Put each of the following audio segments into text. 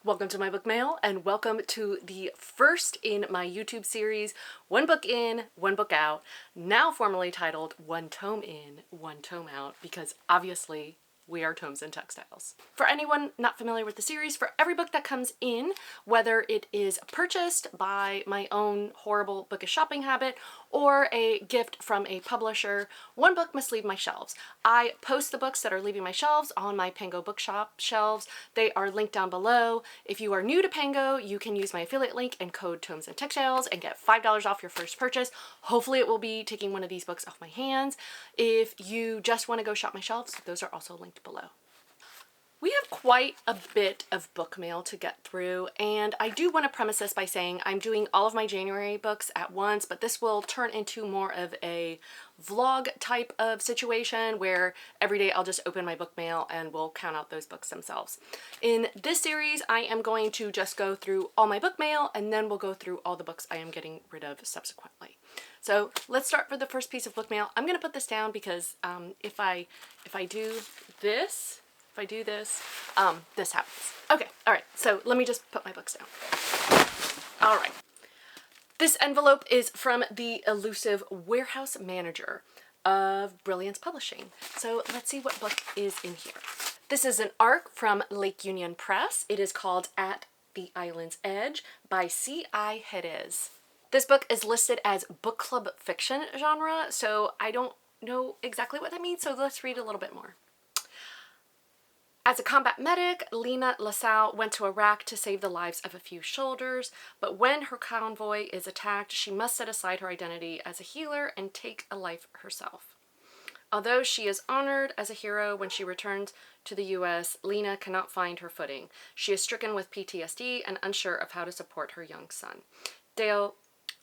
Welcome to my book mail and welcome to the first in my YouTube series, One Book In, One Book Out, now formally titled One Tome In, One Tome Out, because obviously we are tomes and textiles. For anyone not familiar with the series, for every book that comes in, whether it is purchased by my own horrible bookish shopping habit or a gift from a publisher, one book must leave my shelves. I post the books that are leaving my shelves on my Pango bookshop shelves. They are linked down below. If you are new to Pango, you can use my affiliate link and code Tomes and Textiles and get $5 off your first purchase. Hopefully it will be taking one of these books off my hands. If you just want to go shop my shelves, those are also linked below. We have quite a bit of book mail to get through, and I do want to premise this by saying I'm doing all of my January books at once, but this will turn into more of a vlog type of situation where every day I'll just open my book mail and we'll count out those books themselves. In this series, I am going to just go through all my book mail and then we'll go through all the books I am getting rid of subsequently. So let's start with the first piece of book mail. I'm going to put this down because if I do this, this happens. Okay, all right, so let me just put my books down. All right. This envelope is from the elusive warehouse manager of Brilliance Publishing. So let's see what book is in here. This is an ARC from Lake Union Press. It is called At the Island's Edge by C.I. Jerez. This book is listed as book club fiction genre, so I don't know exactly what that means, so let's read a little bit more. As a combat medic, Lena LaSalle went to Iraq to save the lives of a few soldiers, but when her convoy is attacked, she must set aside her identity as a healer and take a life herself. Although she is honored as a hero when she returns to the U.S., Lena cannot find her footing. She is stricken with PTSD and unsure of how to support her young son, Dale,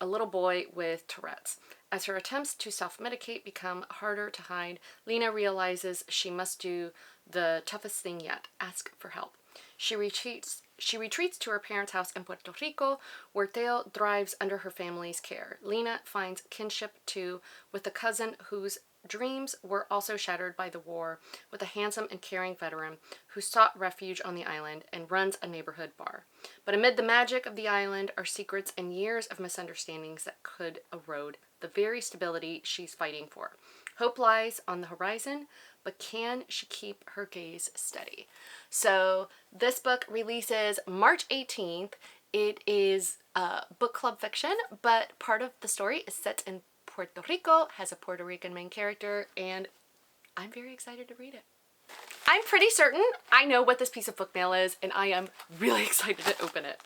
a little boy with Tourette's. As her attempts to self-medicate become harder to hide, Lena realizes she must do the toughest thing yet, ask for help. She retreats to her parents' house in Puerto Rico, where Dale thrives under her family's care. Lena finds kinship, too, with a cousin whose dreams were also shattered by the war, with a handsome and caring veteran who sought refuge on the island and runs a neighborhood bar. But amid the magic of the island are secrets and years of misunderstandings that could erode the very stability she's fighting for. Hope lies on the horizon, but can she keep her gaze steady? So this book releases March 18th. It is book club fiction, but part of the story is set in Puerto Rico, has a Puerto Rican main character, and I'm very excited to read it. I'm pretty certain I know what this piece of book mail is, and I am really excited to open it.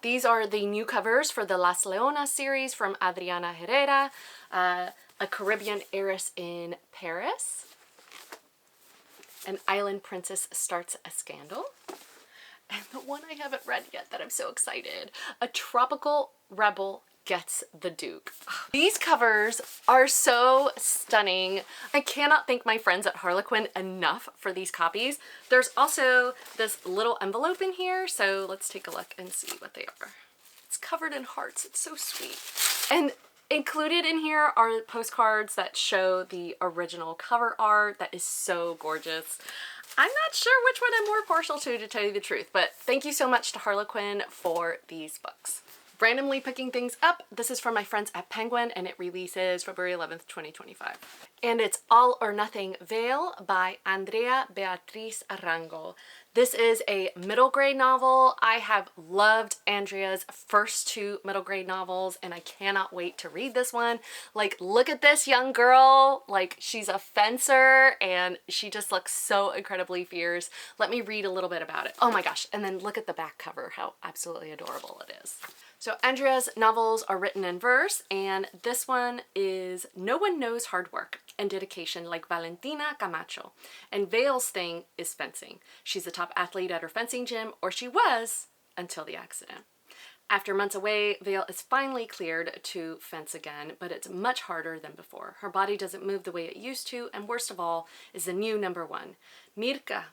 These are the new covers for the Las Leonas series from Adriana Herrera, a Caribbean heiress in Paris. An island princess starts a scandal. And the one I haven't read yet that I'm so excited, a tropical rebel gets the Duke. These covers are so stunning. I cannot thank my friends at Harlequin enough for these copies. There's also this little envelope in here, so let's take a look and see what they are. It's covered in hearts. It's so sweet. And included in here are postcards that show the original cover art that is so gorgeous. I'm not sure which one I'm more partial to tell you the truth, but thank you so much to Harlequin for these books. Randomly picking things up, this is from my friends at Penguin and it releases February 11th, 2025. And it's All or Nothing Veil by Andrea Beatriz Arango. This is a middle grade novel. I have loved Andrea's first two middle grade novels and I cannot wait to read this one. Like, look at this young girl. Like, she's a fencer and she just looks so incredibly fierce. Let me read a little bit about it. Oh my gosh, and then look at the back cover, how absolutely adorable it is. So Andrea's novels are written in verse, and this one is No One Knows Hard Work and Dedication Like Valentina Camacho. And Vale's thing is fencing. She's a top athlete at her fencing gym, or she was until the accident. After months away, Vale is finally cleared to fence again, but it's much harder than before. Her body doesn't move the way it used to, and worst of all is the new number one, Mirka.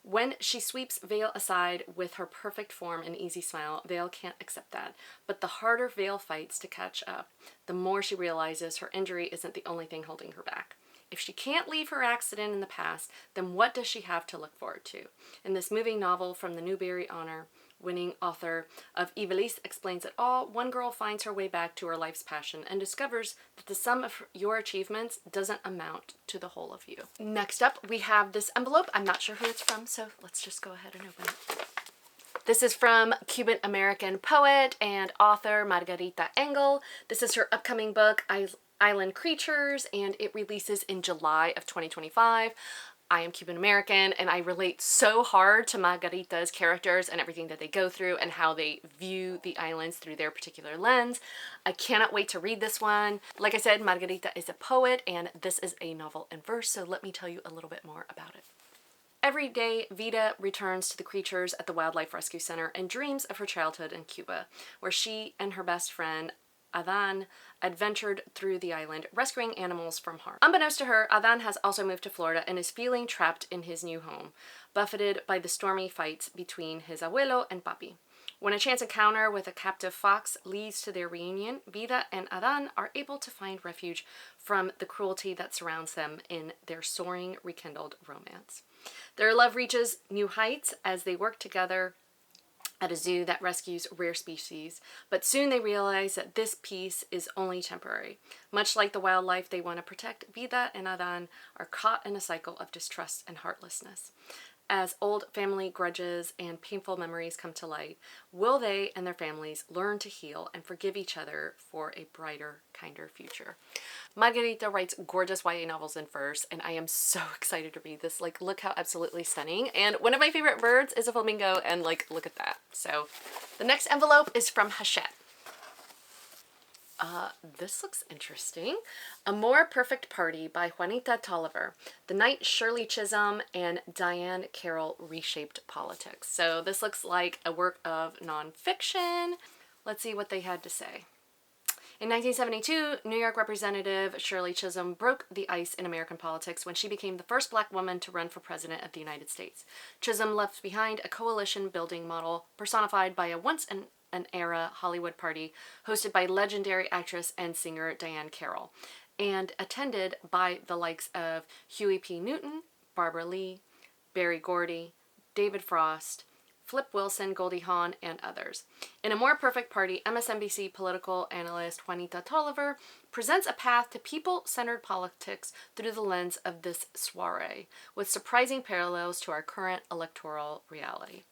When she sweeps Vale aside with her perfect form and easy smile, Vale can't accept that. But the harder Vale fights to catch up, the more she realizes her injury isn't the only thing holding her back. If she can't leave her accident in the past, then what does she have to look forward to? In this moving novel from the Newbery Honor-winning author of Ivelisse Explains It All, one girl finds her way back to her life's passion and discovers that the sum of your achievements doesn't amount to the whole of you. Next up, we have this envelope. I'm not sure who it's from, so let's just go ahead and open it. This is from Cuban-American poet and author Margarita Engel. This is her upcoming book, Island Creatures, and it releases in July of 2025. I am Cuban-American, and I relate so hard to Margarita's characters and everything that they go through and how they view the islands through their particular lens. I cannot wait to read this one. Like I said, Margarita is a poet, and this is a novel in verse, so let me tell you a little bit more about it. Every day, Vida returns to the creatures at the Wildlife Rescue Center and dreams of her childhood in Cuba, where she and her best friend, Adan, adventured through the island, rescuing animals from harm. Unbeknownst to her, Adan has also moved to Florida and is feeling trapped in his new home, buffeted by the stormy fights between his abuelo and papi. When a chance encounter with a captive fox leads to their reunion, Vida and Adan are able to find refuge from the cruelty that surrounds them in their soaring, rekindled romance. Their love reaches new heights as they work together at a zoo that rescues rare species, but soon they realize that this peace is only temporary. Much like the wildlife they want to protect, Vida and Adan are caught in a cycle of distrust and heartlessness. As old family grudges and painful memories come to light, will they and their families learn to heal and forgive each other for a brighter, kinder future? Margarita writes gorgeous YA novels in verse, and I am so excited to read this. Like, look how absolutely stunning. And one of my favorite birds is a flamingo, and like, look at that. So the next envelope is from Hachette. This looks interesting. A More Perfect Party by Juanita Tolliver. The night Shirley Chisholm and Diane Carroll reshaped politics. So this looks like a work of nonfiction. Let's see what they had to say. In 1972, New York Representative Shirley Chisholm broke the ice in American politics when she became the first Black woman to run for President of the United States. Chisholm left behind a coalition-building model personified by a once-in-an-era Hollywood party hosted by legendary actress and singer Diane Carroll, and attended by the likes of Huey P. Newton, Barbara Lee, Berry Gordy, David Frost, Flip Wilson, Goldie Hawn, and others. In A More Perfect Party, MSNBC political analyst Juanita Tolliver presents a path to people-centered politics through the lens of this soiree, with surprising parallels to our current electoral reality.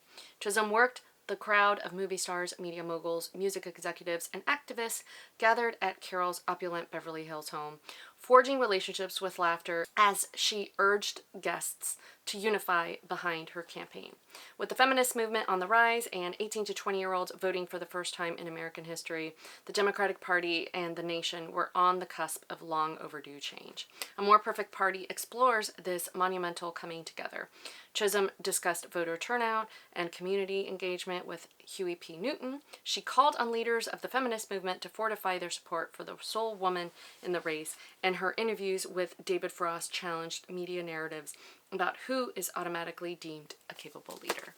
Chisholm worked the crowd of movie stars, media moguls, music executives, and activists gathered at Carroll's opulent Beverly Hills home, forging relationships with laughter as she urged guests to unify behind her campaign. With the feminist movement on the rise and 18 to 20-year-olds voting for the first time in American history, the Democratic Party and the nation were on the cusp of long overdue change. A More Perfect Party explores this monumental coming together. Chisholm discussed voter turnout and community engagement with Huey P. Newton. She called on leaders of the feminist movement to fortify their support for the sole woman in the race, and her interviews with David Frost challenged media narratives about who is automatically deemed a capable leader.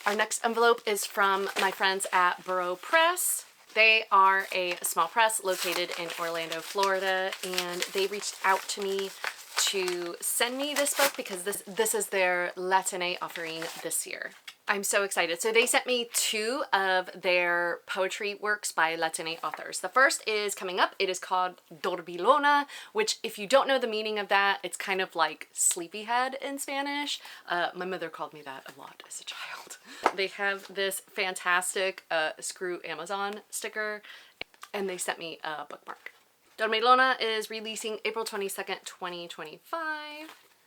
Our next envelope is from my friends at Burrow Press. They are a small press located in Orlando, Florida, and they reached out to me to send me this book because this is their Latine offering this year. I'm so excited. So they sent me 2 of their poetry works by Latine authors. The first is coming up. It is called Dormilona, which, if you don't know the meaning of that, it's kind of like sleepyhead in Spanish. My mother called me that a lot as a child. They have this fantastic Screw Amazon sticker, and they sent me a bookmark. Dormilona is releasing April 22nd, 2025.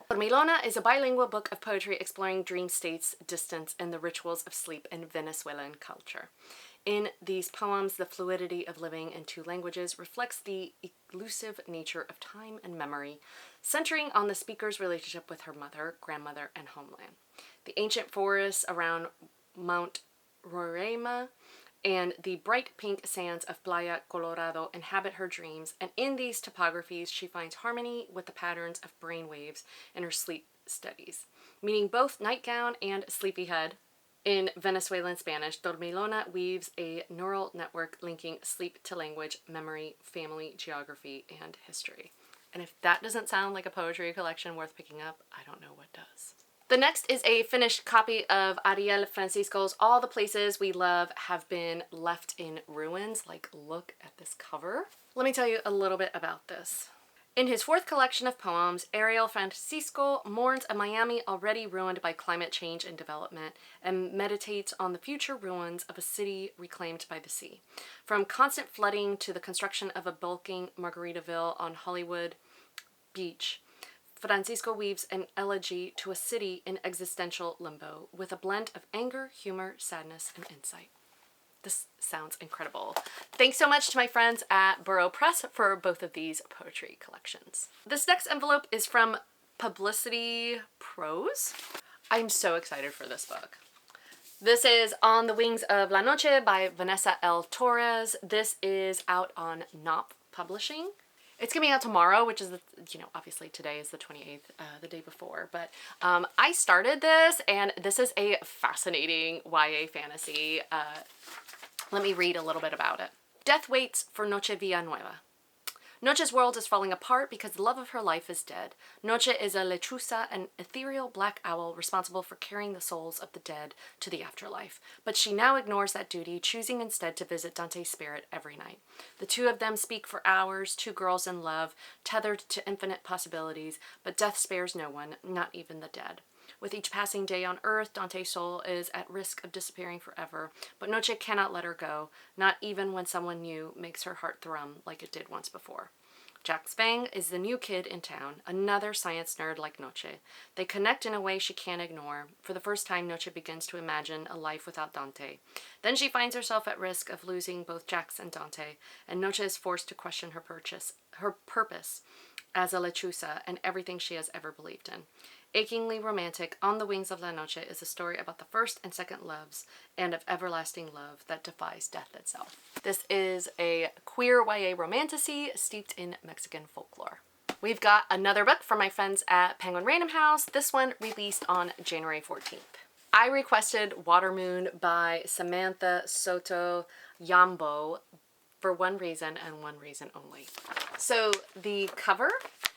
Dormilona is a bilingual book of poetry exploring dream states, distance, and the rituals of sleep in Venezuelan culture. In these poems, the fluidity of living in 2 languages reflects the elusive nature of time and memory, centering on the speaker's relationship with her mother, grandmother, and homeland. The ancient forests around Mount Roraima and the bright pink sands of Playa Colorado inhabit her dreams, and in these topographies she finds harmony with the patterns of brain waves in her sleep studies, meaning both nightgown and sleepyhead In Venezuelan Spanish, Dormilona weaves a neural network linking sleep to language, memory, family, geography, and history. And if that doesn't sound like a poetry collection worth picking up, I don't know what does. The next is a finished copy of Ariel Francisco's All the Places We Love Have Been Left in Ruins. Like, look at this cover. Let me tell you a little bit about this. In his fourth collection of poems, Ariel Francisco mourns a Miami already ruined by climate change and development and meditates on the future ruins of a city reclaimed by the sea. From constant flooding to the construction of a bulking Margaritaville on Hollywood Beach, Francisco weaves an elegy to a city in existential limbo with a blend of anger, humor, sadness, and insight. This sounds incredible. Thanks so much to my friends at Burrow Press for both of these poetry collections. This next envelope is from Publicity Prose. I'm so excited for this book. This is On the Wings of La Noche by Vanessa L. Torres. This is out on Knopf Publishing. It's coming out tomorrow, which is, obviously today is the 28th, the day before. But I started this, and this is a fascinating YA fantasy. Let me read a little bit about it. Death waits for Noche Villanueva. Noche's world is falling apart because the love of her life is dead. Noche is a lechuza, an ethereal black owl responsible for carrying the souls of the dead to the afterlife. But she now ignores that duty, choosing instead to visit Dante's spirit every night. The two of them speak for hours, two girls in love, tethered to infinite possibilities, but death spares no one, not even the dead. With each passing day on Earth, Dante's soul is at risk of disappearing forever, but Noche cannot let her go, not even when someone new makes her heart thrum like it did once before. Jack Spang is the new kid in town, another science nerd like Noche. They connect in a way she can't ignore. For the first time, Noche begins to imagine a life without Dante. Then she finds herself at risk of losing both Jax and Dante, and Noche is forced to question her purpose as a lechuza and everything she has ever believed in. Achingly romantic, On the Wings of La Noche is a story about the first and second loves and of everlasting love that defies death itself. This is a queer YA romantasy steeped in Mexican folklore. We've got another book from my friends at Penguin Random House, this one released on January 14th. I requested Water Moon by Samantha Soto Yambo for one reason and one reason only. So the cover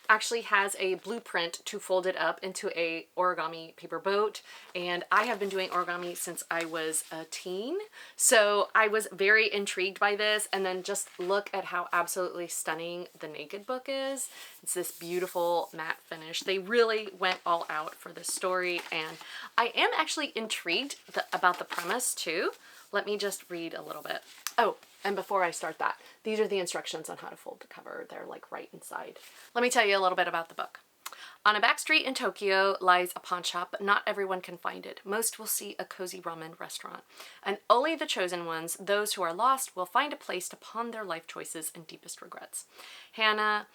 actually has a blueprint to fold it up into a origami paper boat, and I have been doing origami since I was a teen, so I was very intrigued by this. And then just look at how absolutely stunning the naked book is. It's this beautiful matte finish. They really went all out for this story, and I am actually intrigued about the premise too. Let me just read a little bit. Oh, and before I start that, these are the instructions on how to fold the cover. They're like right inside. Let me tell you a little bit about the book. On a back street in Tokyo lies a pawn shop, but not everyone can find it. Most will see a cozy ramen restaurant. And only the chosen ones, those who are lost, will find a place to pawn their life choices and deepest regrets. Hana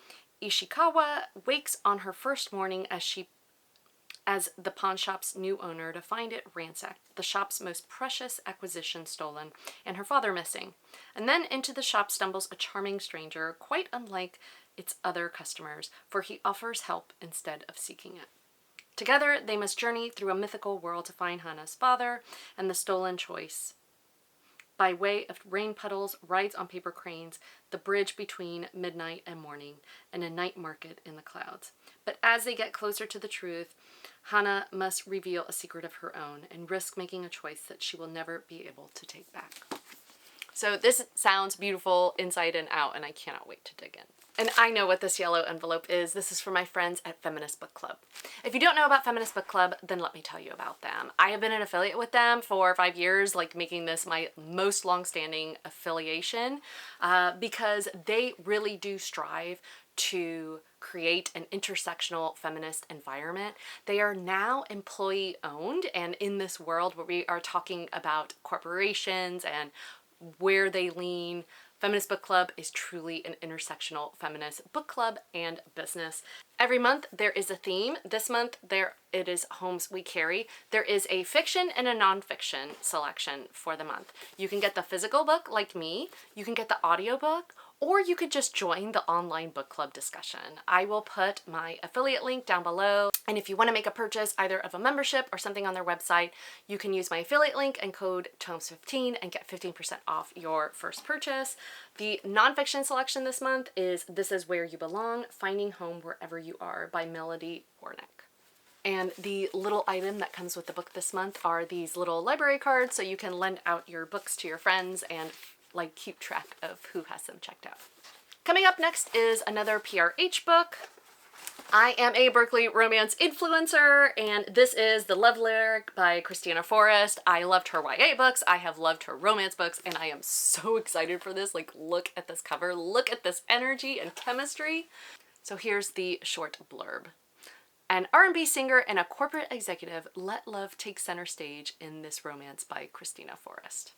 Ishikawa wakes on her first morning as the pawn shop's new owner to find it ransacked, the shop's most precious acquisition stolen, and her father missing. And then into the shop stumbles a charming stranger, quite unlike its other customers, for he offers help instead of seeking it. Together, they must journey through a mythical world to find Hana's father and the stolen choice. By way of rain puddles, rides on paper cranes, the bridge between midnight and morning, and a night market in the clouds. But as they get closer to the truth, Hana must reveal a secret of her own and risk making a choice that she will never be able to take back. So this sounds beautiful inside and out, and I cannot wait to dig in. And I know what this yellow envelope is. This is for my friends at Feminist Book Club. If you don't know about Feminist Book Club, then let me tell you about them. I have been an affiliate with them for 5 years, like making this my most long-standing affiliation, because they really do strive to create an intersectional feminist environment. They are now employee owned, and in this world where we are talking about corporations and where they lean, Feminist Book Club is truly an intersectional feminist book club and business. Every month there is a theme. This month it is Homes We Carry. There is a fiction and a nonfiction selection for the month. You can get the physical book like me, you can get the audiobook, or you could just join the online book club discussion. I will put my affiliate link down below, and if you want to make a purchase either of a membership or something on their website, you can use my affiliate link and code TOMES15 and get 15% off your first purchase. The nonfiction selection this month is This Is Where You Belong, Finding Home Wherever You Are by Melody Warnick. And the little item that comes with the book this month are these little library cards, so you can lend out your books to your friends and like keep track of who has them checked out. Coming up next is another PRH book. I am a Berkeley romance influencer, and this is The Love Lyric by Christina Forrest. I loved her YA books, I have loved her romance books, and I am so excited for this. Like, look at this cover, look at this energy and chemistry. So here's the short blurb. An R&B singer and a corporate executive let love take center stage in this romance by Christina Forrest.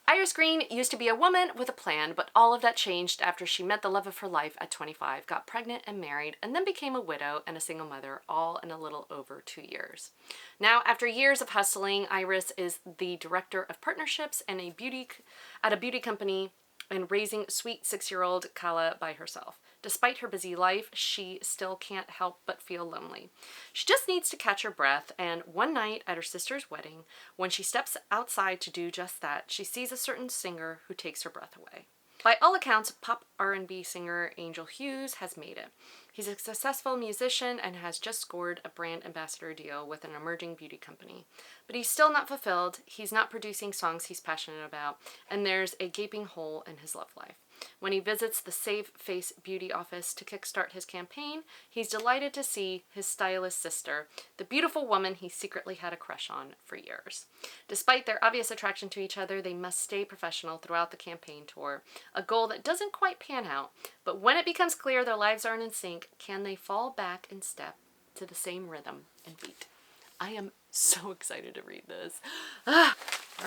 Iris Green used to be a woman with a plan, but all of that changed after she met the love of her life at 25, got pregnant and married, and then became a widow and a single mother, all in a little over 2 years. Now, after years of hustling, Iris is the director of partnerships and at a beauty company and raising sweet 6-year-old Kala by herself. Despite her busy life, she still can't help but feel lonely. She just needs to catch her breath, and one night at her sister's wedding, when she steps outside to do just that, she sees a certain singer who takes her breath away. By all accounts, pop R&B singer Angel Hughes has made it. He's a successful musician and has just scored a brand ambassador deal with an emerging beauty company. But he's still not fulfilled, he's not producing songs he's passionate about, and there's a gaping hole in his love life. When he visits the Save Face beauty office to kickstart his campaign, he's delighted to see his stylist sister, the beautiful woman he secretly had a crush on for years. Despite their obvious attraction to each other, they must stay professional throughout the campaign tour, a goal that doesn't quite pan out. But when it becomes clear their lives aren't in sync, can they fall back in step to the same rhythm and beat? I am so excited to read this. All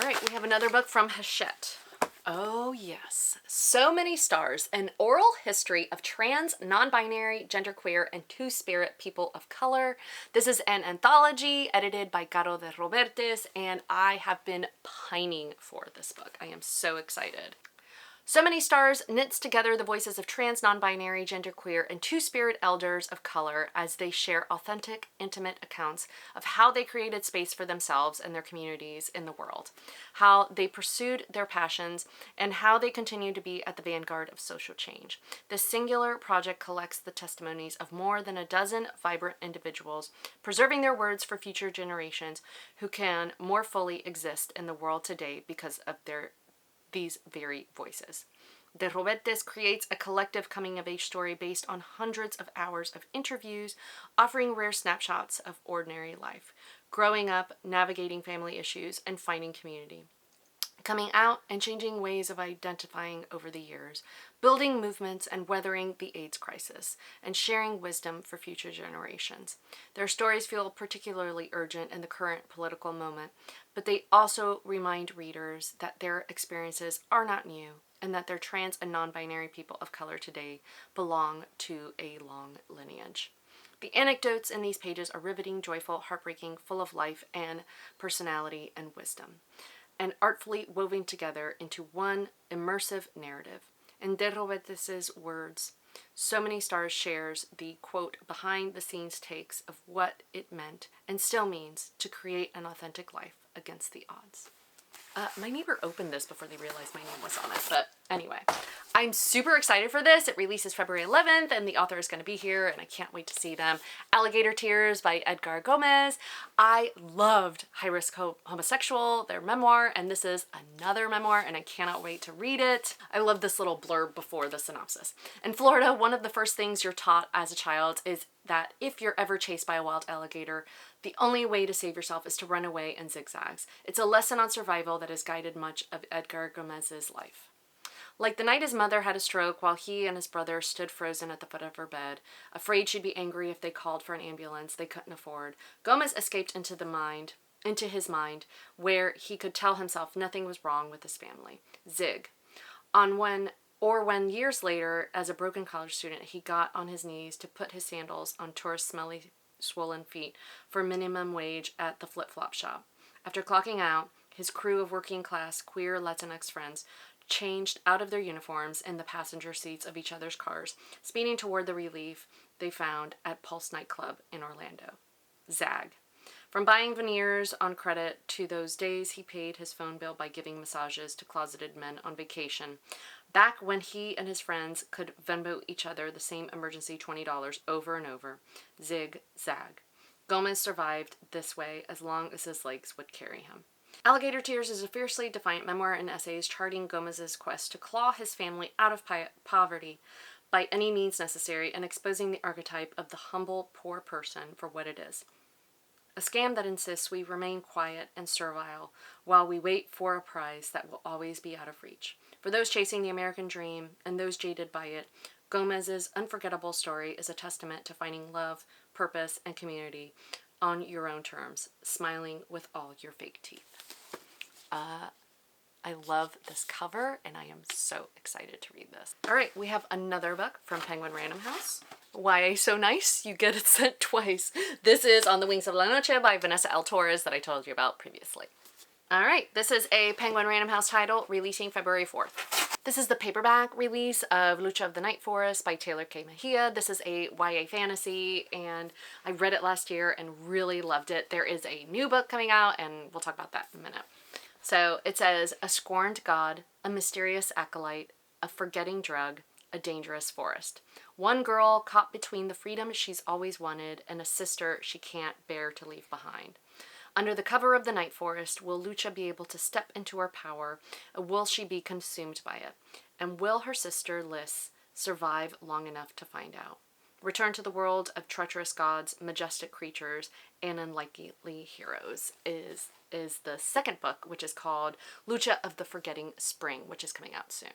right, we have another book from Hachette. Oh yes, So Many Stars, an oral history of trans, non-binary, genderqueer, and two-spirit people of color. This is an anthology edited by Caro de Robertes, and I have been pining for this book. I am so excited. So Many Stars knits together the voices of trans, non-binary, genderqueer, and two-spirit elders of color as they share authentic, intimate accounts of how they created space for themselves and their communities in the world, how they pursued their passions, and how they continue to be at the vanguard of social change. This singular project collects the testimonies of more than a dozen vibrant individuals, preserving their words for future generations who can more fully exist in the world today because of these very voices. De Robertes creates a collective coming-of-age story based on hundreds of hours of interviews, offering rare snapshots of ordinary life, growing up, navigating family issues, and finding community. Coming out and changing ways of identifying over the years, building movements and weathering the AIDS crisis, and sharing wisdom for future generations. Their stories feel particularly urgent in the current political moment, but they also remind readers that their experiences are not new, and that their trans and non-binary people of color today belong to a long lineage. The anecdotes in these pages are riveting, joyful, heartbreaking, full of life and personality and wisdom, and artfully woven together into one immersive narrative. In De Robertes' words, So Many Stars shares the, quote, behind-the-scenes takes of what it meant and still means to create an authentic life against the odds. My neighbor opened this before they realized my name was on it, but anyway. I'm super excited for this. It releases February 11th, and the author is going to be here, and I can't wait to see them. Alligator Tears by Edgar Gomez. I loved High Risk Homosexual, their memoir, and this is another memoir, and I cannot wait to read it. I love this little blurb before the synopsis. In Florida, one of the first things you're taught as a child is that if you're ever chased by a wild alligator, the only way to save yourself is to run away in zigzags. It's a lesson on survival that has guided much of Edgar Gomez's life. Like the night his mother had a stroke while he and his brother stood frozen at the foot of her bed, afraid she'd be angry if they called for an ambulance they couldn't afford, Gomez escaped into his mind, where he could tell himself nothing was wrong with his family. Zig. When years later, as a broken college student, he got on his knees to put his sandals on tourist smelly, swollen feet for minimum wage at the flip-flop shop. After clocking out, his crew of working-class, queer Latinx friends changed out of their uniforms in the passenger seats of each other's cars, speeding toward the relief they found at Pulse nightclub in Orlando. Zag. From buying veneers on credit to those days he paid his phone bill by giving massages to closeted men on vacation, back when he and his friends could Venmo each other the same emergency $20 over and over. Zig zag. Gomez survived this way as long as his legs would carry him. Alligator Tears is a fiercely defiant memoir and essays charting Gomez's quest to claw his family out of poverty by any means necessary and exposing the archetype of the humble, poor person for what it is. A scam that insists we remain quiet and servile while we wait for a prize that will always be out of reach. For those chasing the American dream and those jaded by it, Gomez's unforgettable story is a testament to finding love, purpose, and community on your own terms, smiling with all your fake teeth. I love this cover, and I am so excited to read this. All right, we have another book from Penguin Random House. YA So Nice, you get it sent twice. This is On the Wings of La Noche by Vanessa L. Torres that I told you about previously. All right, this is a Penguin Random House title, releasing February 4th. This is the paperback release of Lucha of the Night Forest by Taylor K. Mejia. This is a YA fantasy, and I read it last year and really loved it. There is a new book coming out, and we'll talk about that in a minute. So it says, a scorned god, a mysterious acolyte, a forgetting drug, a dangerous forest. One girl caught between the freedom she's always wanted and a sister she can't bear to leave behind. Under the cover of the night forest, will Lucha be able to step into her power, or will she be consumed by it? And will her sister, Liz, survive long enough to find out? Return to the world of treacherous gods, majestic creatures, and unlikely heroes is the second book, which is called Lucha of the Forgetting Spring, which is coming out soon.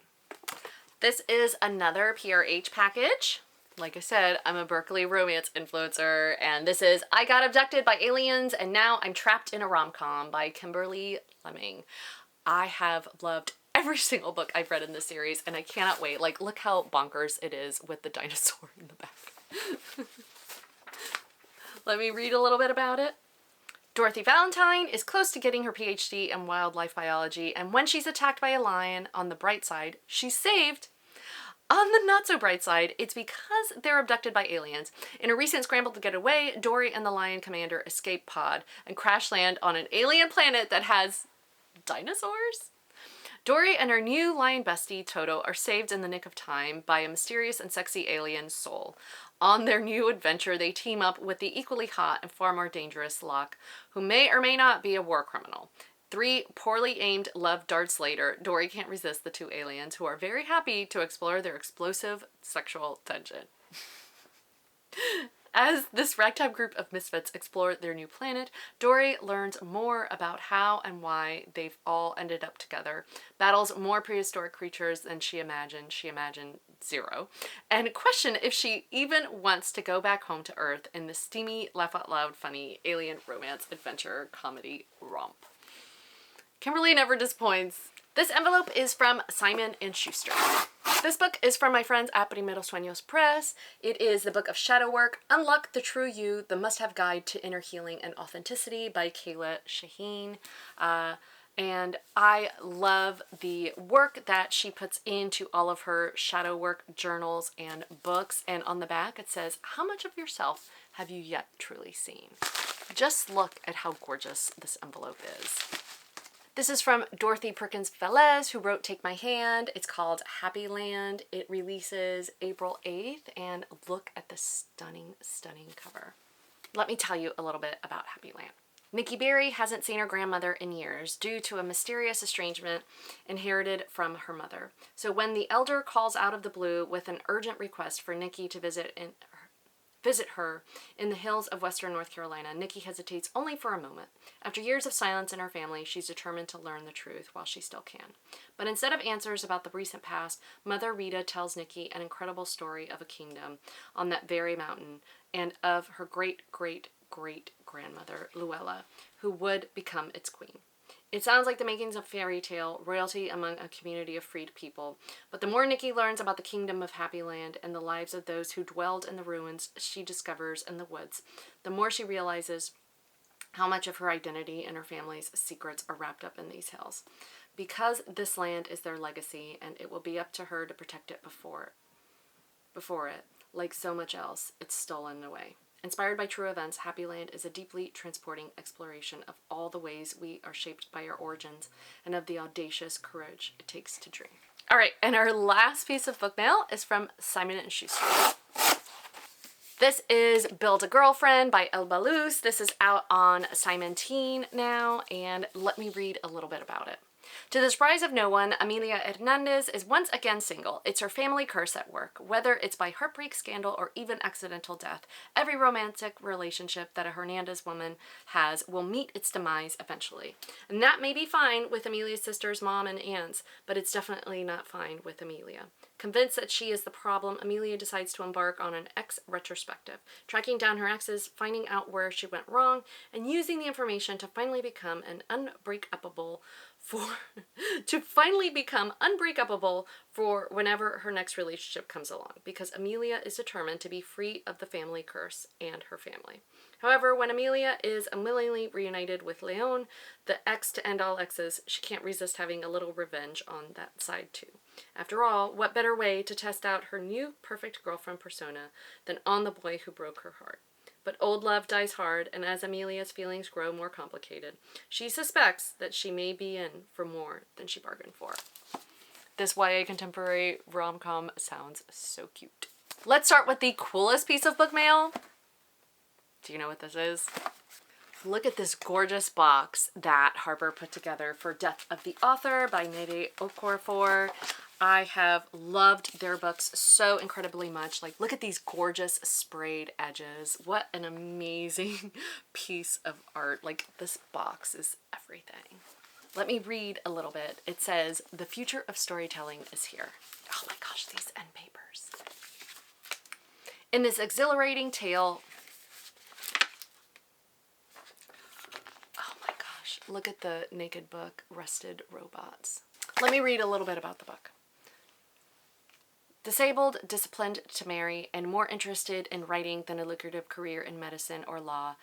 This is another PRH package. Like I said, I'm a Berkeley romance influencer, and this is I Got Abducted by Aliens, and Now I'm Trapped in a Rom-Com by Kimberly Lemming. I have loved every single book I've read in this series, and I cannot wait. Like, look how bonkers it is with the dinosaur in the back. Let me read a little bit about it. Dorothy Valentine is close to getting her PhD in wildlife biology, and when she's attacked by a lion, on the bright side, she's saved. On the not so bright side, it's because they're abducted by aliens. In a recent scramble to get away, Dory and the lion commander escape pod and crash land on an alien planet that has dinosaurs? Dory and her new lion bestie, Toto, are saved in the nick of time by a mysterious and sexy alien soul. On their new adventure, they team up with the equally hot and far more dangerous Locke, who may or may not be a war criminal. 3 poorly aimed love darts later, Dory can't resist the 2 aliens, who are very happy to explore their explosive sexual tension. As this ragtime group of misfits explore their new planet, Dory learns more about how and why they've all ended up together, battles more prehistoric creatures than she imagined 0, and question if she even wants to go back home to Earth in the steamy, laugh-out-loud, funny alien romance adventure comedy romp. Kimberly never disappoints. This envelope is from Simon & Schuster. This book is from my friends at Primeros Sueños Press. It is the book of shadow work, Unlock the True You, the Must-Have Guide to Inner Healing and Authenticity by Kayla Shaheen. And I love the work that she puts into all of her shadow work journals and books. And on the back it says, how much of yourself have you yet truly seen? Just look at how gorgeous this envelope is. This is from Dorothy Perkins Velez, who wrote Take My Hand. It's called Happy Land. It releases April 8th, and look at the stunning, stunning cover. Let me tell you a little bit about Happy Land. Nikki Berry hasn't seen her grandmother in years due to a mysterious estrangement inherited from her mother. So when the elder calls out of the blue with an urgent request for Nikki to visit her in the hills of western North Carolina, Nikki hesitates only for a moment. After years of silence in her family, she's determined to learn the truth while she still can. But instead of answers about the recent past, Mother Rita tells Nikki an incredible story of a kingdom on that very mountain and of her great-great-great-grandmother, Luella, who would become its queen. It sounds like the makings of fairy tale, royalty among a community of freed people. But the more Nikki learns about the kingdom of Happy Land and the lives of those who dwelled in the ruins she discovers in the woods, the more she realizes how much of her identity and her family's secrets are wrapped up in these hills. Because this land is their legacy, and it will be up to her to protect it before it, like so much else, it's stolen away. Inspired by true events, Happy Land is a deeply transporting exploration of all the ways we are shaped by our origins and of the audacious courage it takes to dream. All right, and our last piece of book mail is from Simon & Schuster. This is Build a Girlfriend by Elba Luz. This is out on Simon Teen now, and let me read a little bit about it. To the surprise of no one, Amelia Hernandez is once again single. It's her family curse at work. Whether it's by heartbreak, scandal, or even accidental death, every romantic relationship that a Hernandez woman has will meet its demise eventually. And that may be fine with Amelia's sisters, Mom and Anne's, but it's definitely not fine with Amelia. Convinced that she is the problem, Amelia decides to embark on an ex retrospective, tracking down her exes, finding out where she went wrong, and using the information to finally become unbreakable for whenever her next relationship comes along, because Amelia is determined to be free of the family curse and her family. However, when Amelia is unwillingly reunited with Leon, the ex to end all exes, she can't resist having a little revenge on that side too. After all, what better way to test out her new perfect girlfriend persona than on the boy who broke her heart? But old love dies hard, and as Amelia's feelings grow more complicated, she suspects that she may be in for more than she bargained for. This YA contemporary rom-com sounds so cute. Let's start with the coolest piece of book mail. Do you know what this is? Look at this gorgeous box that Harper put together for Death of the Author by Nnedi Okorafor. I have loved their books so incredibly much. Like, look at these gorgeous sprayed edges. What an amazing piece of art. Like, this box is everything. Let me read a little bit. It says, "The future of storytelling is here." Oh my gosh, these end papers. In this exhilarating tale, oh my gosh, look at the naked book, Rusted Robots. Let me read a little bit about the book. Disabled, disciplined to marry, and more interested in writing than a lucrative career in medicine or law,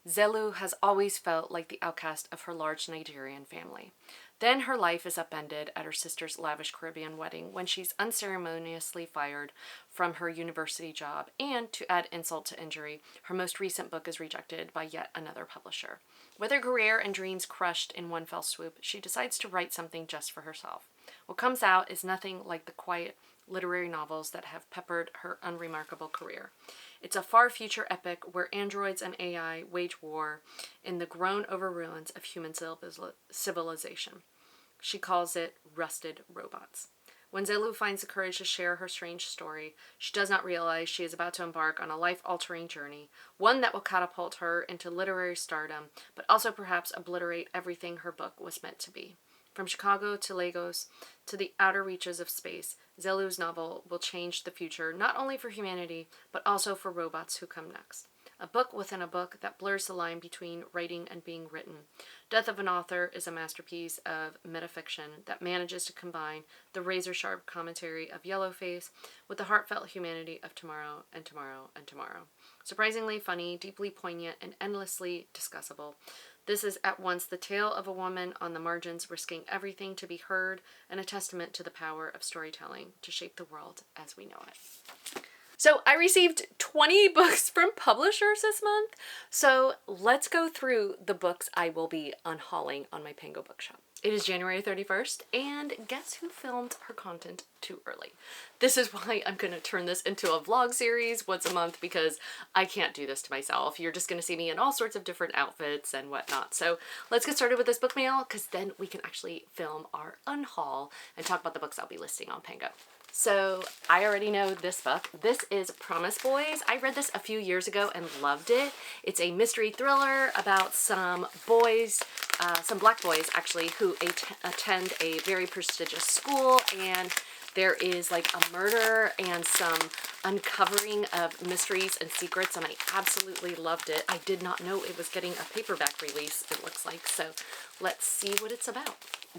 Zelu has always felt like the outcast of her large Nigerian family. Then her life is upended at her sister's lavish Caribbean wedding when she's unceremoniously fired from her university job, and to add insult to injury, her most recent book is rejected by yet another publisher. With her career and dreams crushed in one fell swoop, she decides to write something just for herself. What comes out is nothing like the quiet literary novels that have peppered her unremarkable career. It's a far future epic where androids and AI wage war in the grown-over ruins of human civilization. She calls it Rusted Robots. When Zelu finds the courage to share her strange story, she does not realize she is about to embark on a life-altering journey, one that will catapult her into literary stardom, but also perhaps obliterate everything her book was meant to be. From Chicago to Lagos to the outer reaches of space, Zelu's novel will change the future not only for humanity, but also for robots who come next. A book within a book that blurs the line between writing and being written. Death of an Author is a masterpiece of metafiction that manages to combine the razor-sharp commentary of Yellowface with the heartfelt humanity of Tomorrow and Tomorrow and Tomorrow. Surprisingly funny, deeply poignant, and endlessly discussable, this is at once the tale of a woman on the margins risking everything to be heard, and a testament to the power of storytelling to shape the world as we know it. So I received 20 books from publishers this month, so let's go through the books I will be unhauling on my Pango Bookshop. It is January 31st, and guess who filmed her content too early? This is why I'm going to turn this into a vlog series once a month, because I can't do this to myself. You're just going to see me in all sorts of different outfits and whatnot. So let's get started with this book mail, because then we can actually film our unhaul and talk about the books I'll be listing on Pango. So I already know this book. This is Promise Boys. I read this a few years ago and loved it. It's a mystery thriller about some boys, some black boys actually, who attend a very prestigious school, and there is like a murder and some uncovering of mysteries and secrets, and I absolutely loved it. I did not know it was getting a paperback release, it looks like, so let's see what it's about.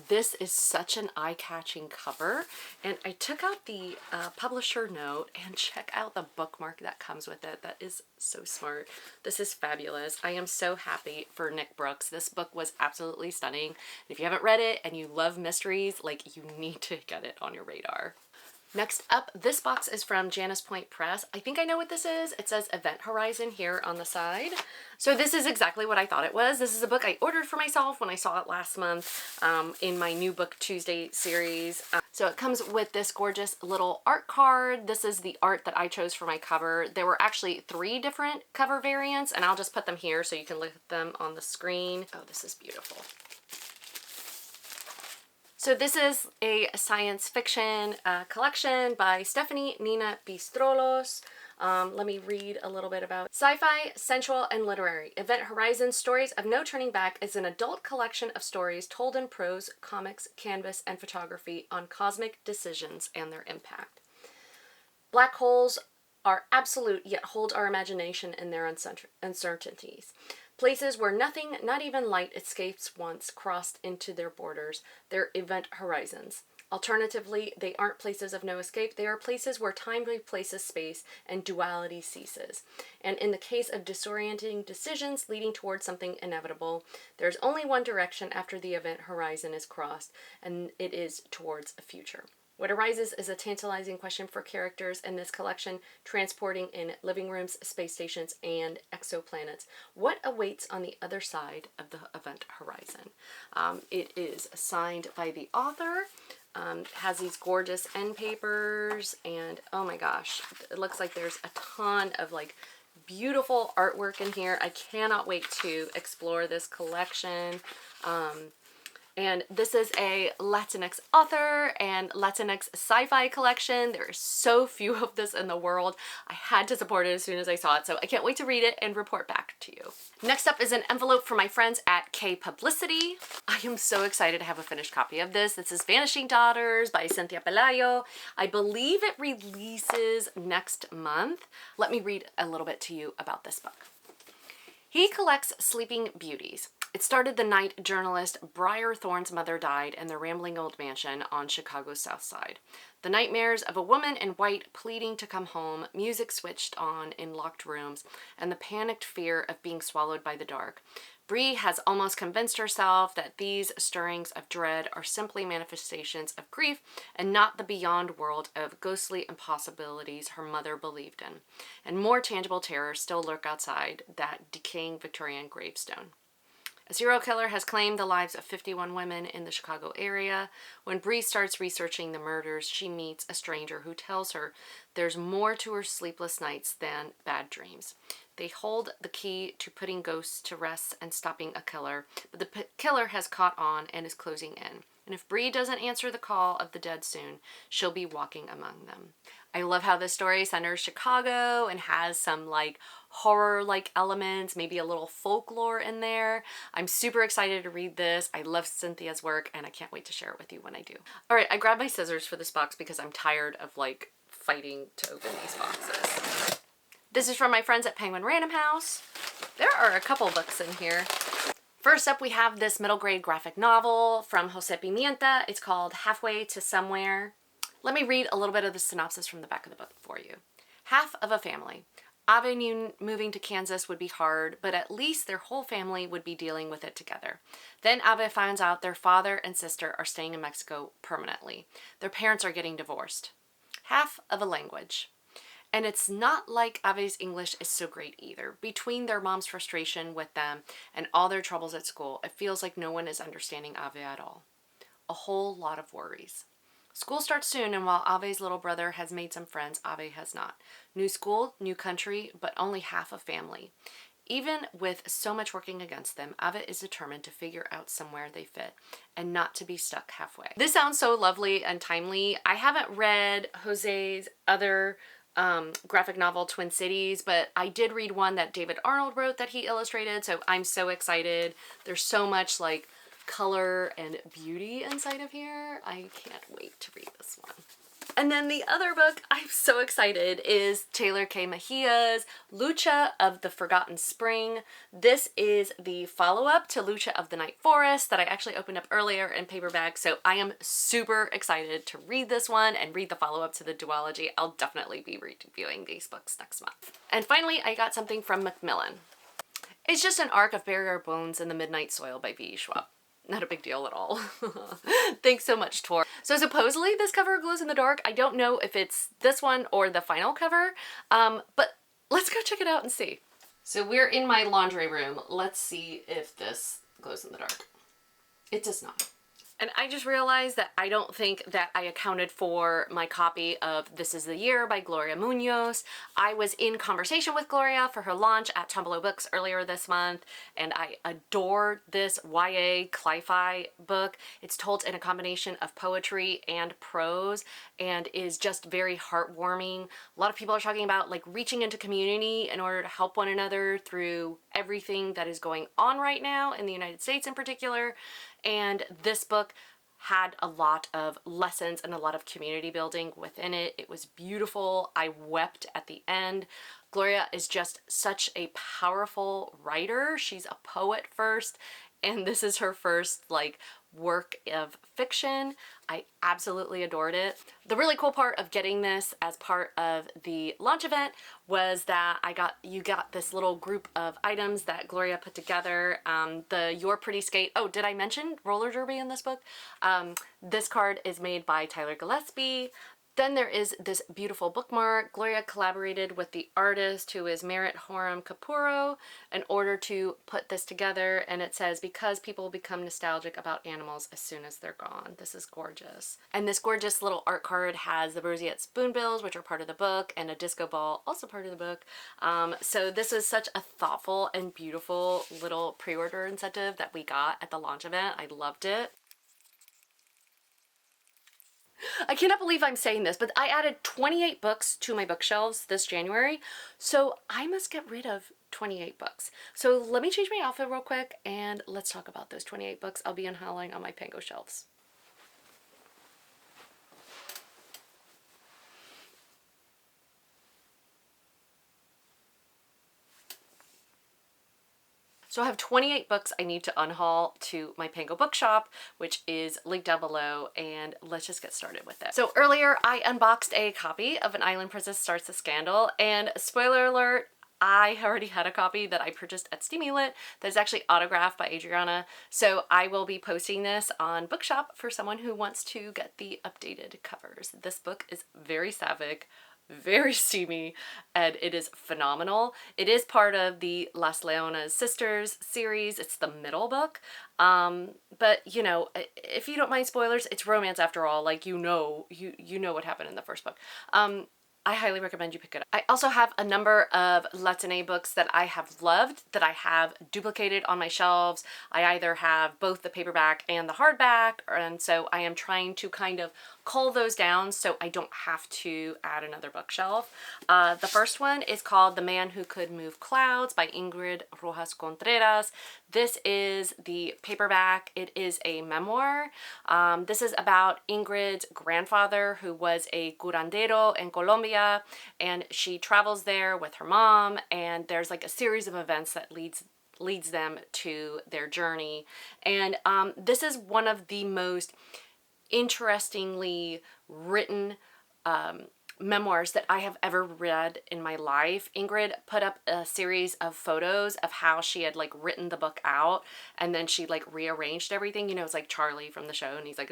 This is such an eye-catching cover, and I took out the publisher note, and check out the bookmark that comes with it. That is so smart. This is fabulous. I am so happy for Nick Brooks. This book was absolutely stunning. If you haven't read it and you love mysteries, like, you need to get it on your radar. Next up, this box is from Janice Point Press. I think I know what this is. It says Event Horizon here on the side. So this is exactly what I thought it was. This is a book I ordered for myself when I saw it last month in my New Book Tuesday series. So it comes with this gorgeous little art card. This is the art that I chose for my cover. There were actually 3 different cover variants, and I'll just put them here so you can look at them on the screen. Oh, this is beautiful. So this is a science fiction collection by Stephanie Nina Bistrolos. Let me read a little bit about it. Sci-fi, sensual, and literary. Event Horizon Stories of No Turning Back is an adult collection of stories told in prose, comics, canvas, and photography on cosmic decisions and their impact. Black holes are absolute, yet hold our imagination in their uncertainties. Places where nothing, not even light, escapes once crossed into their borders, their event horizons. Alternatively, they aren't places of no escape, they are places where time replaces space and duality ceases. And in the case of disorienting decisions leading towards something inevitable, there's only one direction after the event horizon is crossed, and it is towards a future. What arises is a tantalizing question for characters in this collection, transporting in living rooms, space stations, and exoplanets. What awaits on the other side of the event horizon? It is signed by the author, has these gorgeous end papers, and oh my gosh, it looks like there's a ton of like beautiful artwork in here. I cannot wait to explore this collection. And this is a Latinx author and Latinx sci-fi collection. There are so few of this in the world. I had to support it as soon as I saw it, so I can't wait to read it and report back to you. Next up is an envelope from my friends at K Publicity. I am so excited to have a finished copy of this. This is Vanishing Daughters by Cynthia Pelayo. I believe it releases next month. Let me read a little bit to you about this book. He collects sleeping beauties. It started the night journalist Briar Thorne's mother died in their rambling old mansion on Chicago's South Side. The nightmares of a woman in white pleading to come home, music switched on in locked rooms, and the panicked fear of being swallowed by the dark. Bree has almost convinced herself that these stirrings of dread are simply manifestations of grief and not the beyond world of ghostly impossibilities her mother believed in. And more tangible terrors still lurk outside that decaying Victorian gravestone. A serial killer has claimed the lives of 51 women in the Chicago area. When Bree starts researching the murders, she meets a stranger who tells her there's more to her sleepless nights than bad dreams. They hold the key to putting ghosts to rest and stopping a killer, but the killer has caught on and is closing in. And if Bree doesn't answer the call of the dead soon, she'll be walking among them. I love how this story centers Chicago and has some like horror-like elements, maybe a little folklore in there. I'm super excited to read this. I love Cynthia's work and I can't wait to share it with you when I do. All right, I grabbed my scissors for this box because I'm tired of like fighting to open these boxes. This is from my friends at Penguin Random House. There are a couple books in here. First up, we have this middle grade graphic novel from Jose Pimienta. It's called Halfway to Somewhere. Let me read a little bit of the synopsis from the back of the book for you. Half of a family. Ave knew moving to Kansas would be hard, but at least their whole family would be dealing with it together. Then Ave finds out their father and sister are staying in Mexico permanently. Their parents are getting divorced. Half of a language. And it's not like Ave's English is so great either. Between their mom's frustration with them and all their troubles at school, it feels like no one is understanding Ave at all. A whole lot of worries. School starts soon, and while Ave's little brother has made some friends, Ave has not. New school, new country, but only half a family. Even with so much working against them, Ave is determined to figure out somewhere they fit and not to be stuck halfway. This sounds so lovely and timely. I haven't read Jose's other graphic novel, Twin Cities, but I did read one that David Arnold wrote that he illustrated, so I'm so excited. There's so much like color and beauty inside of here. I can't wait to read this one. And then the other book I'm so excited is Taylor K. Mejia's Lucha of the Forgotten Spring. This is the follow-up to Lucha of the Night Forest that I actually opened up earlier in paperback, so I am super excited to read this one and read the follow-up to the duology. I'll definitely be reviewing these books next month. And finally, I got something from Macmillan. It's just an arc of Bury Our Bones in the Midnight Soil by V.E. Schwab. Not a big deal at all. Thanks so much, Tor. So supposedly this cover glows in the dark. I don't know if it's this one or the final cover, but let's go check it out and see. So we're in my laundry room. Let's see if this glows in the dark. It does not. And I just realized that I don't think that I accounted for my copy of This Is the Year by Gloria Munoz. I was in conversation with Gloria for her launch at Tumblr Books earlier this month, and I adored this YA cli-fi book. It's told in a combination of poetry and prose and is just very heartwarming. A lot of people are talking about like reaching into community in order to help one another through everything that is going on right now in the United States in particular. And this book had a lot of lessons and a lot of community building within it. It was beautiful. I wept at the end. Gloria is just such a powerful writer. She's a poet first, and this is her first like work of fiction. I absolutely adored it. The really cool part of getting this as part of the launch event was that you got this little group of items that Gloria put together. The Your Pretty Skate. Oh, did I mention roller derby in this book? This card is made by Tyler Gillespie. Then there is this beautiful bookmark. Gloria collaborated with the artist who is Merit Horam Kapuro in order to put this together, and it says, because people become nostalgic about animals as soon as they're gone. This is gorgeous. And this gorgeous little art card has the Roseate Spoonbills, which are part of the book, and a disco ball, also part of the book. So this is such a thoughtful and beautiful little pre-order incentive that we got at the launch event. I loved it. I cannot believe I'm saying this, but I added 28 books to my bookshelves this January, so I must get rid of 28 books. So let me change my outfit real quick and let's talk about those 28 books I'll be unhauling on my Pango shelves. So I have 28 books I need to unhaul to my Pango bookshop, which is linked down below, and let's just get started with it. So earlier I unboxed a copy of An Island Princess Starts a Scandal, and spoiler alert, I already had a copy that I purchased at Steamy Lit that is actually autographed by Adriana, so I will be posting this on Bookshop for someone who wants to get the updated covers. This book is very sapphic, very steamy, and it is phenomenal. It is part of the Las Leonas Sisters series. It's the middle book, but you know, if you don't mind spoilers, it's romance after all. Like, you know what happened in the first book. I highly recommend you pick it up. I also have a number of Latine books that I have loved that I have duplicated on my shelves. I either have both the paperback and the hardback, and so I am trying to kind of cull those down so I don't have to add another bookshelf. The first one is called The Man Who Could Move Clouds by Ingrid Rojas Contreras. This is the paperback. It is a memoir. This is about Ingrid's grandfather, who was a curandero in Colombia, and she travels there with her mom, and there's like a series of events that leads them to their journey. And this is one of the most interestingly written memoirs that I have ever read in my life. Ingrid put up a series of photos of how she had like written the book out, and then she like rearranged everything. You know, it's like Charlie from the show, and he's like,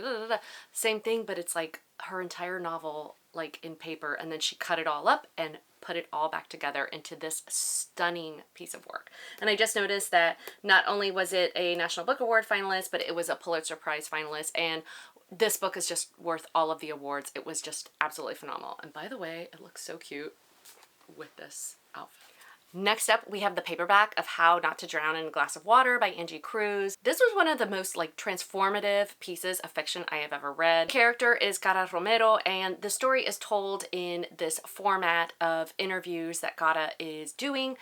same thing, but it's like her entire novel like in paper, and then she cut it all up and put it all back together into this stunning piece of work. And I just noticed that not only was it a National Book Award finalist, but it was a Pulitzer Prize finalist, and this book is just worth all of the awards. It was just absolutely phenomenal. And by the way, it looks so cute with this outfit. Next up, we have the paperback of How Not to Drown in a Glass of Water by Angie Cruz. This was one of the most like transformative pieces of fiction I have ever read. The character is Cara Romero, and the story is told in this format of interviews that Cara is doing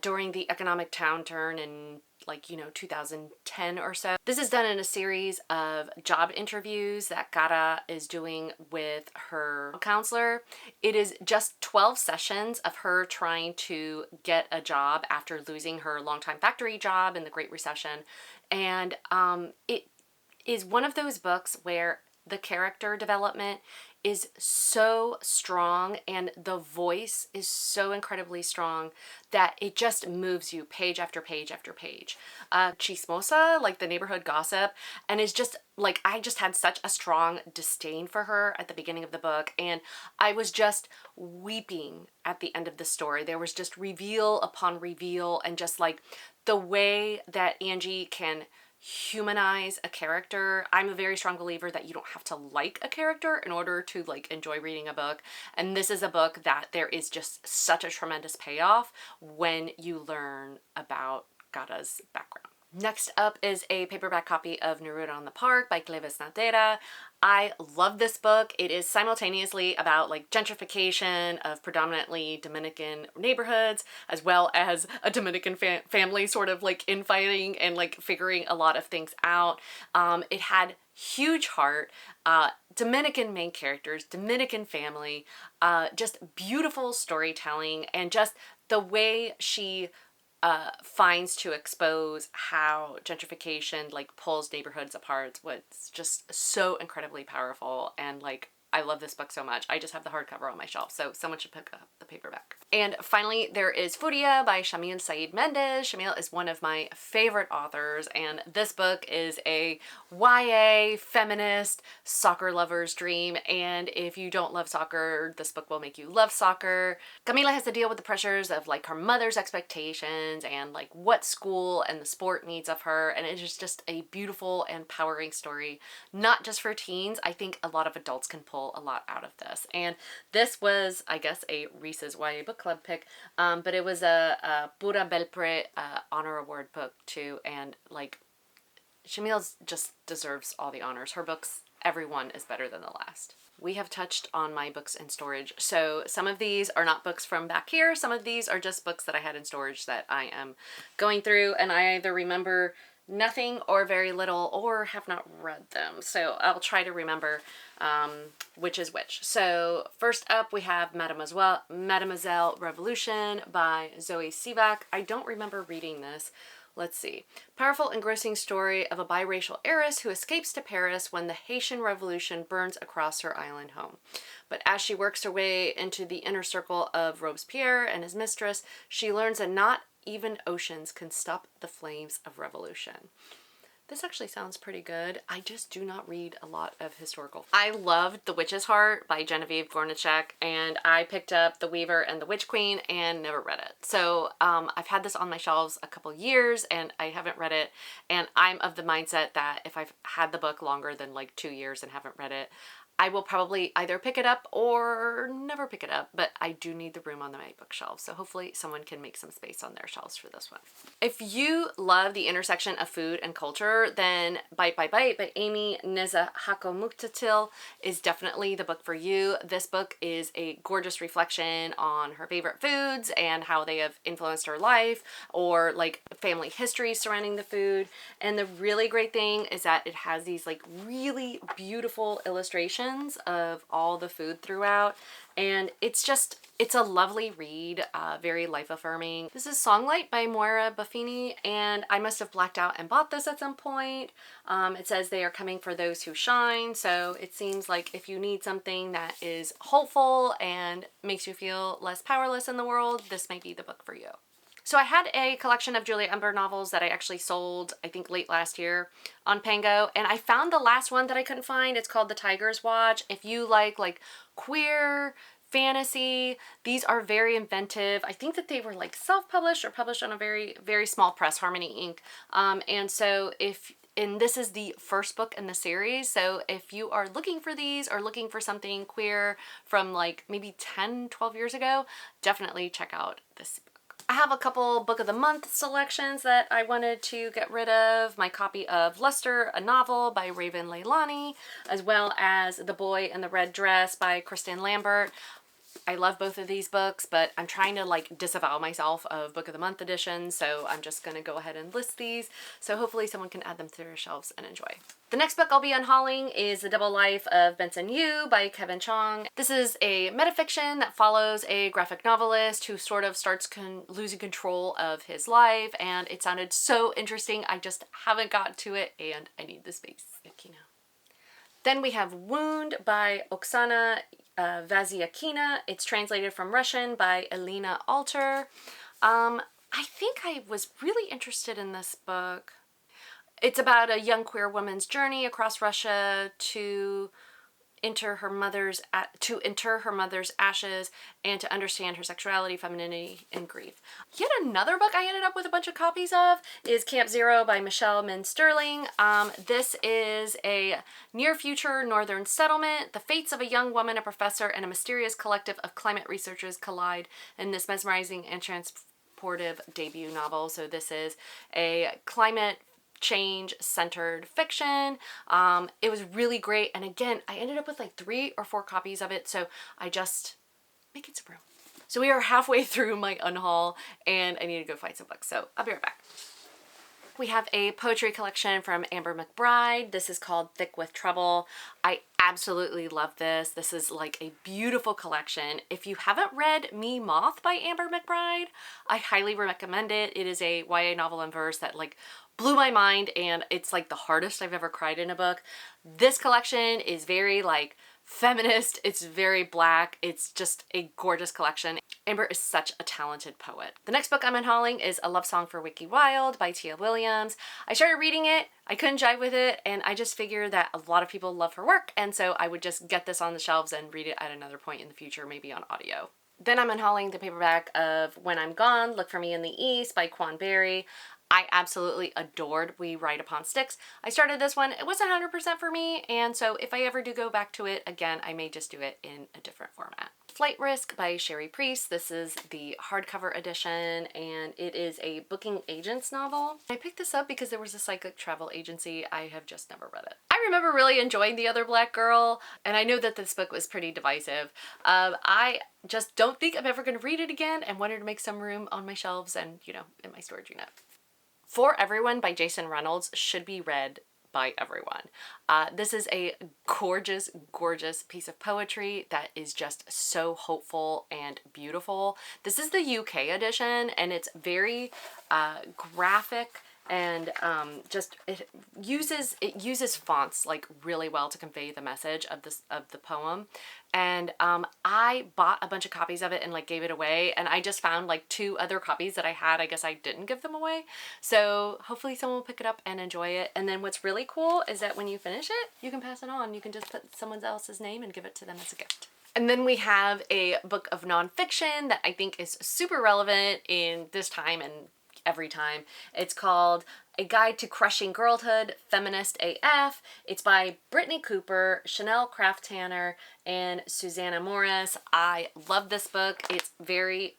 during the economic downturn in like, you know, 2010 or so. This is done in a series of job interviews that Gara is doing with her counselor. It is just 12 sessions of her trying to get a job after losing her longtime factory job in the Great Recession. And it is one of those books where the character development is so strong and the voice is so incredibly strong that it just moves you page after page after page. Chismosa, like the neighborhood gossip, and is just like, I just had such a strong disdain for her at the beginning of the book, and I was just weeping at the end of the story. There was just reveal upon reveal, and just like the way that Angie can humanize a character. I'm a very strong believer that you don't have to like a character in order to like enjoy reading a book. And this is a book that there is just such a tremendous payoff when you learn about Gara's background. Next up is a paperback copy of Neruda on the Park by Cleves Natera. I love this book. It is simultaneously about like gentrification of predominantly Dominican neighborhoods, as well as a Dominican family sort of like infighting and like figuring a lot of things out. It had huge heart, Dominican main characters, Dominican family, just beautiful storytelling, and just the way she finds to expose how gentrification like pulls neighborhoods apart was just so incredibly powerful. And like, I love this book so much. I just have the hardcover on my shelf, so someone should pick up the paperback. And finally, there is Furia by Shamil Said Mendez. Shamil is one of my favorite authors, and this book is a YA feminist soccer lover's dream. And if you don't love soccer, this book will make you love soccer. Camila has to deal with the pressures of like her mother's expectations and like what school and the sport needs of her. And it is just a beautiful and empowering story, not just for teens. I think a lot of adults can pull a lot out of this. And this was, I guess, a Reese's YA book club pick, but it was a Pura Belpre honor award book too. And like, Shamil just deserves all the honors. Her books, every one is better than the last. We have touched on my books in storage. So some of these are not books from back here. Some of these are just books that I had in storage that I am going through, and I either remember nothing or very little or have not read them. So I'll try to remember which is which. So first up we have Mademoiselle Revolution by Zoe Sivak. I don't remember reading this. Let's see. Powerful, engrossing story of a biracial heiress who escapes to Paris when the Haitian Revolution burns across her island home. But as she works her way into the inner circle of Robespierre and his mistress, she learns that not even oceans can stop the flames of revolution. This actually sounds pretty good. I just do not read a lot of historical. I loved The Witch's Heart by Genevieve Gornichek, and I picked up The Weaver and the Witch Queen and never read it. So I've had this on my shelves a couple years and I haven't read it. And I'm of the mindset that if I've had the book longer than like 2 years and haven't read it, I will probably either pick it up or never pick it up, but I do need the room on my bookshelf, so hopefully someone can make some space on their shelves for this one. If you love the intersection of food and culture, then Bite by Bite by Amy Nezahakomuktatil is definitely the book for you. This book is a gorgeous reflection on her favorite foods and how they have influenced her life, or like family history surrounding the food. And the really great thing is that it has these like really beautiful illustrations of all the food throughout, and it's a lovely read, very life affirming. This is Songlight by Moira Buffini, and I must have blacked out and bought this at some point. It says they are coming for those who shine, so it seems like if you need something that is hopeful and makes you feel less powerless in the world, this might be the book for you. So I had a collection of Julia Ember novels that I actually sold, I think late last year on Pango, and I found the last one that I couldn't find. It's called The Tiger's Watch. If you like queer fantasy, these are very inventive. I think that they were like self-published or published on a very, very small press, Harmony Inc. And this is the first book in the series, so if you are looking for these or looking for something queer from like maybe 10, 12 years ago, definitely check out this book. I have a couple book of the month selections that I wanted to get rid of. My copy of Luster, a novel by Raven Leilani, as well as The Boy in the Red Dress by Kristen Lambert. I love both of these books, but I'm trying to like disavow myself of Book of the Month editions, so I'm just going to go ahead and list these. So hopefully someone can add them to their shelves and enjoy. The next book I'll be unhauling is The Double Life of Benson Yu by Kevin Chong. This is a metafiction that follows a graphic novelist who sort of starts losing control of his life, and it sounded so interesting. I just haven't gotten to it, and I need the space. Then we have Wound by Oksana Vaziakina. It's translated from Russian by Elena Alter. I think I was really interested in this book. It's about a young queer woman's journey across Russia to inter her mother's ashes and to understand her sexuality, femininity, and grief. Yet another book I ended up with a bunch of copies of is Camp Zero by Michelle Min Sterling. This is a near future northern settlement. The fates of a young woman, a professor, and a mysterious collective of climate researchers collide in this mesmerizing and transportive debut novel. So this is a climate change centered fiction. It was really great, and again I ended up with like 3 or 4 copies of it, so I just make it some room. So we are halfway through my unhaul and I need to go find some books, so I'll be right back. We have a poetry collection from Amber McBride. This is called Thick with Trouble. I absolutely love this. This is like a beautiful collection. If you haven't read Me Moth by Amber McBride, I highly recommend it. It is a YA novel in verse that like blew my mind, and it's like the hardest I've ever cried in a book. This collection is very like feminist. It's very black. It's just a gorgeous collection. Amber is such a talented poet. The next book I'm unhauling is A Love Song for Wiki Wild by Tia Williams. I started reading it, I couldn't jive with it, and I just figured that a lot of people love her work, and so I would just get this on the shelves and read it at another point in the future, maybe on audio. Then I'm unhauling the paperback of When I'm Gone, Look for Me in the East by Quan Berry. I absolutely adored We Write Upon Sticks. I started this one, it wasn't 100% for me, and so if I ever do go back to it again, I may just do it in a different format. Flight Risk by Sherry Priest. This is the hardcover edition, and it is a booking agent's novel. I picked this up because there was a psychic travel agency. I have just never read it. I remember really enjoying The Other Black Girl, and I know that this book was pretty divisive. I just don't think I'm ever going to read it again, and wanted to make some room on my shelves and, you know, in my storage unit. For Everyone by Jason Reynolds should be read by everyone. This is a gorgeous, gorgeous piece of poetry that is just so hopeful and beautiful. This is the UK edition, and it's very graphic, and just it uses fonts like really well to convey the message of the poem. And I bought a bunch of copies of it and like gave it away, and I just found like 2 other copies that I had. I guess I didn't give them away, so hopefully someone will pick it up and enjoy it. And then what's really cool is that when you finish it, you can pass it on. You can just put someone else's name and give it to them as a gift. And then we have a book of nonfiction that I think is super relevant in this time and every time. It's called A Guide to Crushing Girlhood, Feminist AF. It's by Brittany Cooper, Chanel Kraft Tanner, and Susanna Morris. I love this book. It's very,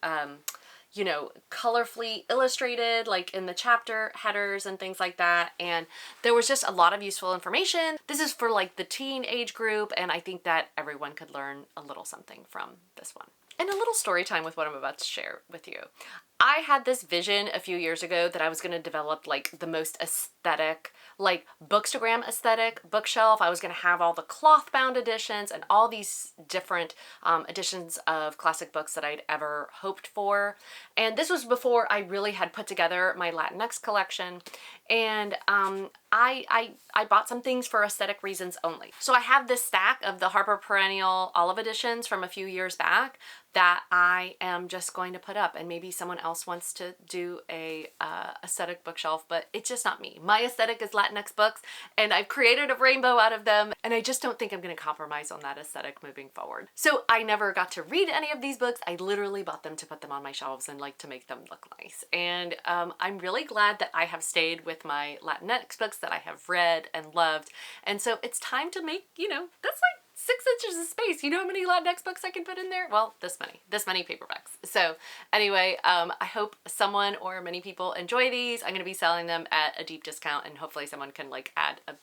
you know, colorfully illustrated, like in the chapter headers and things like that. And there was just a lot of useful information. This is for like the teen age group, and I think that everyone could learn a little something from this one. And a little story time with what I'm about to share with you. I had this vision a few years ago that I was going to develop like the most aesthetic, like bookstagram aesthetic bookshelf. I was going to have all the cloth bound editions and all these different editions of classic books that I'd ever hoped for. And this was before I really had put together my Latinx collection. And I bought some things for aesthetic reasons only. So I have this stack of the Harper Perennial Olive editions from a few years back that I am just going to put up, and maybe someone else wants to do a aesthetic bookshelf, but it's just not me. My aesthetic is Latinx books, and I've created a rainbow out of them, and I just don't think I'm going to compromise on that aesthetic moving forward. So I never got to read any of these books. I literally bought them to put them on my shelves and like to make them look nice. And I'm really glad that I have stayed with my Latinx books that I have read and loved. And so it's time to make, you know, that's like 6 inches of space. You know how many Latinx books I can put in there? Well, this many paperbacks. So anyway, I hope someone or many people enjoy these. I'm going to be selling them at a deep discount, and hopefully someone can like add a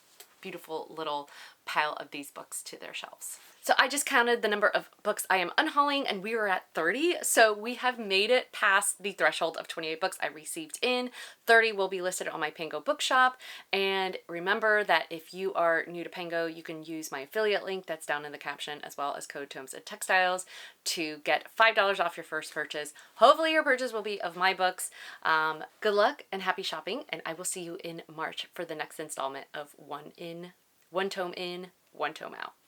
beautiful little pile of these books to their shelves. So I just counted the number of books I am unhauling and we were at 30. So we have made it past the threshold of 28 books I received in. 30 will be listed on my Pango bookshop. And remember that if you are new to Pango, you can use my affiliate link that's down in the caption, as well as code Tomes and Textiles to get $5 off your first purchase. Hopefully your purchase will be of my books. Good luck and happy shopping. And I will see you in March for the next installment of One Tome In, One Tome Out.